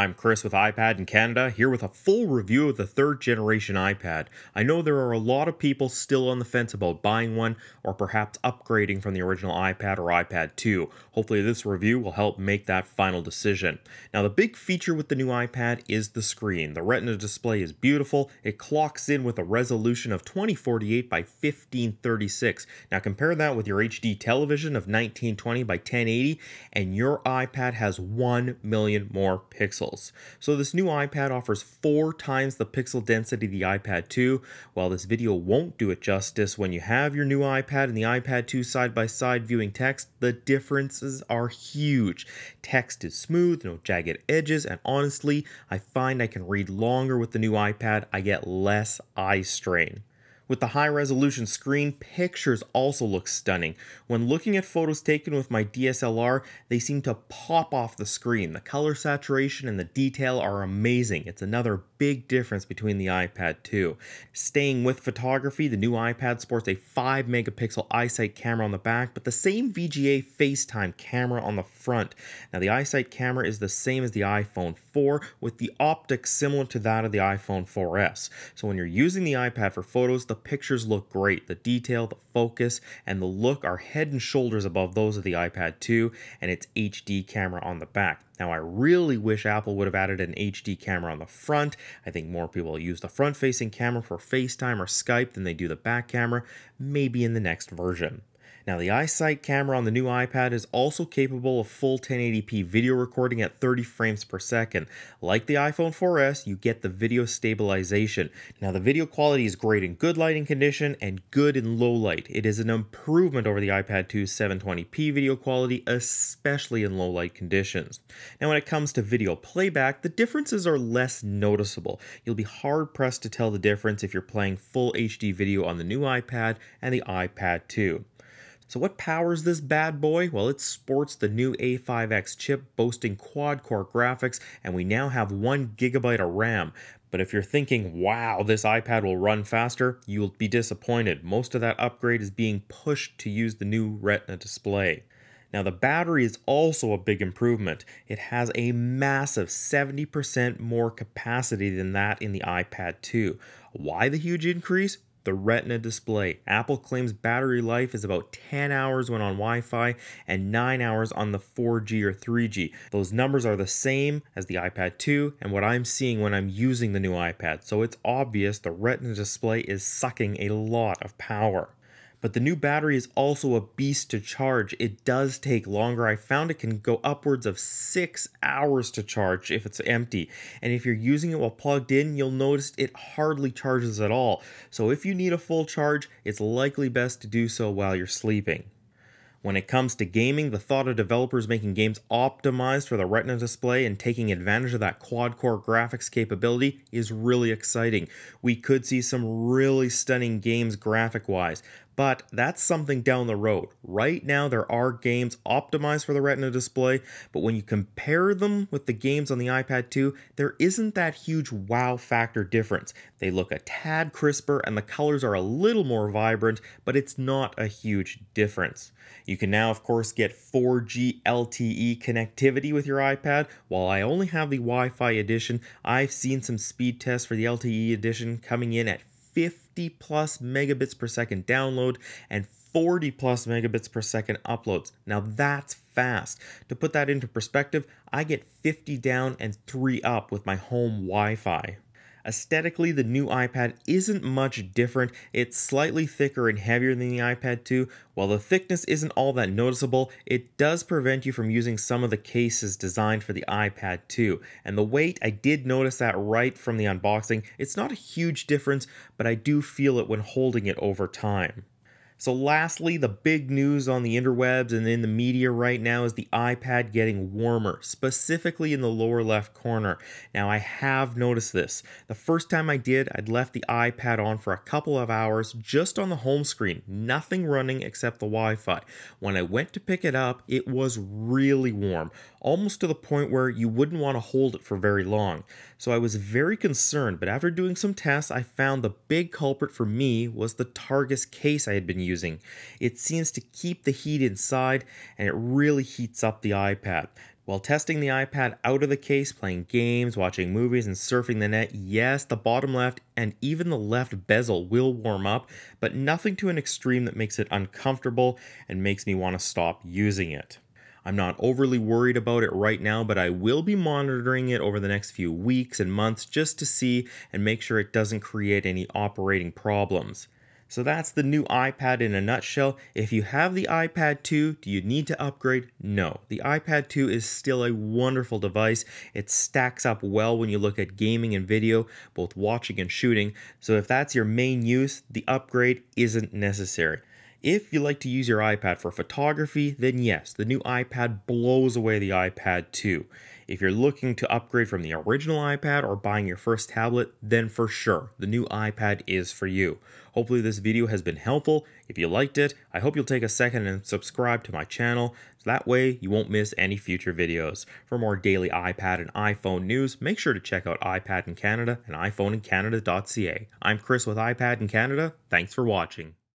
I'm Chris with iPad in Canada, here with a full review of the third generation iPad. I know there are a lot of people still on the fence about buying one or perhaps upgrading from the original iPad or iPad 2. Hopefully this review will help make that final decision. Now the big feature with the new iPad is the screen. The Retina display is beautiful. It clocks in with a resolution of 2048 by 1536. Now compare that with your HD television of 1920 by 1080 and your iPad has 1 million more pixels. So this new iPad offers 4 times the pixel density of the iPad 2. While this video won't do it justice, when you have your new iPad and the iPad 2 side by side viewing text, the differences are huge. Text is smooth, no jagged edges, and honestly, I find I can read longer with the new iPad. I get less eye strain. With the high-resolution screen, pictures also look stunning. When looking at photos taken with my DSLR, they seem to pop off the screen. The color saturation and the detail are amazing. It's another big difference between the iPad 2. Staying with photography, the new iPad sports a 5-megapixel iSight camera on the back, but the same VGA FaceTime camera on the front. Now the iSight camera is the same as the iPhone 4, with the optics similar to that of the iPhone 4S. So when you're using the iPad for photos, the pictures look great. The detail, the focus, and the look are head and shoulders above those of the iPad 2 and its HD camera on the back. Now I really wish Apple would have added an HD camera on the front. I think more people use the front-facing camera for FaceTime or Skype than they do the back camera, maybe in the next version. Now the iSight camera on the new iPad is also capable of full 1080p video recording at 30 frames per second. Like the iPhone 4S, you get the video stabilization. Now the video quality is great in good lighting condition and good in low light. It is an improvement over the iPad 2's 720p video quality, especially in low light conditions. Now when it comes to video playback, the differences are less noticeable. You'll be hard pressed to tell the difference if you're playing full HD video on the new iPad and the iPad 2. So what powers this bad boy? Well, it sports the new A5X chip boasting quad-core graphics, and we now have 1 GB of RAM. But if you're thinking, wow, this iPad will run faster, you'll be disappointed. Most of that upgrade is being pushed to use the new Retina display. Now the battery is also a big improvement. It has a massive 70% more capacity than that in the iPad 2. Why the huge increase? The Retina display. Apple claims battery life is about 10 hours when on Wi-Fi and 9 hours on the 4G or 3G. Those numbers are the same as the iPad 2 and what I'm seeing when I'm using the new iPad, so it's obvious the Retina display is sucking a lot of power. But the new battery is also a beast to charge. It does take longer. I found it can go upwards of 6 hours to charge if it's empty. And if you're using it while plugged in, you'll notice it hardly charges at all. So if you need a full charge, it's likely best to do so while you're sleeping. When it comes to gaming, the thought of developers making games optimized for the Retina display and taking advantage of that quad-core graphics capability is really exciting. We could see some really stunning games graphic-wise, but that's something down the road. Right now, there are games optimized for the Retina display, but when you compare them with the games on the iPad 2, there isn't that huge wow factor difference. They look a tad crisper and the colors are a little more vibrant, but it's not a huge difference. You can now, of course, get 4G LTE connectivity with your iPad. While I only have the Wi-Fi edition, I've seen some speed tests for the LTE edition coming in at 50 plus megabits per second download and 40 plus megabits per second uploads. Now that's fast. To put that into perspective, I get 50 down and 3 up with my home Wi-Fi. Aesthetically, the new iPad isn't much different. It's slightly thicker and heavier than the iPad 2. While the thickness isn't all that noticeable, it does prevent you from using some of the cases designed for the iPad 2. And the weight, I did notice that right from the unboxing. It's not a huge difference, but I do feel it when holding it over time. So lastly, the big news on the interwebs and in the media right now is the iPad getting warmer, specifically in the lower left corner. Now I have noticed this. The first time I did, I'd left the iPad on for a couple of hours just on the home screen, nothing running except the Wi-Fi. When I went to pick it up, it was really warm, almost to the point where you wouldn't want to hold it for very long. So I was very concerned, but after doing some tests, I found the big culprit for me was the Targus case I had been using. It seems to keep the heat inside and it really heats up the iPad. While testing the iPad out of the case, playing games, watching movies, and surfing the net, yes, the bottom left and even the left bezel will warm up, but nothing to an extreme that makes it uncomfortable and makes me want to stop using it. I'm not overly worried about it right now, but I will be monitoring it over the next few weeks and months just to see and make sure it doesn't create any operating problems. So that's the new iPad in a nutshell. If you have the iPad 2, do you need to upgrade? No. The iPad 2 is still a wonderful device. It stacks up well when you look at gaming and video, both watching and shooting. So if that's your main use, the upgrade isn't necessary. If you like to use your iPad for photography, then yes, the new iPad blows away the iPad 2. If you're looking to upgrade from the original iPad or buying your first tablet, then for sure, the new iPad is for you. Hopefully this video has been helpful. If you liked it, I hope you'll take a second and subscribe to my channel, so that way you won't miss any future videos. For more daily iPad and iPhone news, make sure to check out iPad in Canada and iPhoneincanada.ca. I'm Chris with iPad in Canada. Thanks for watching.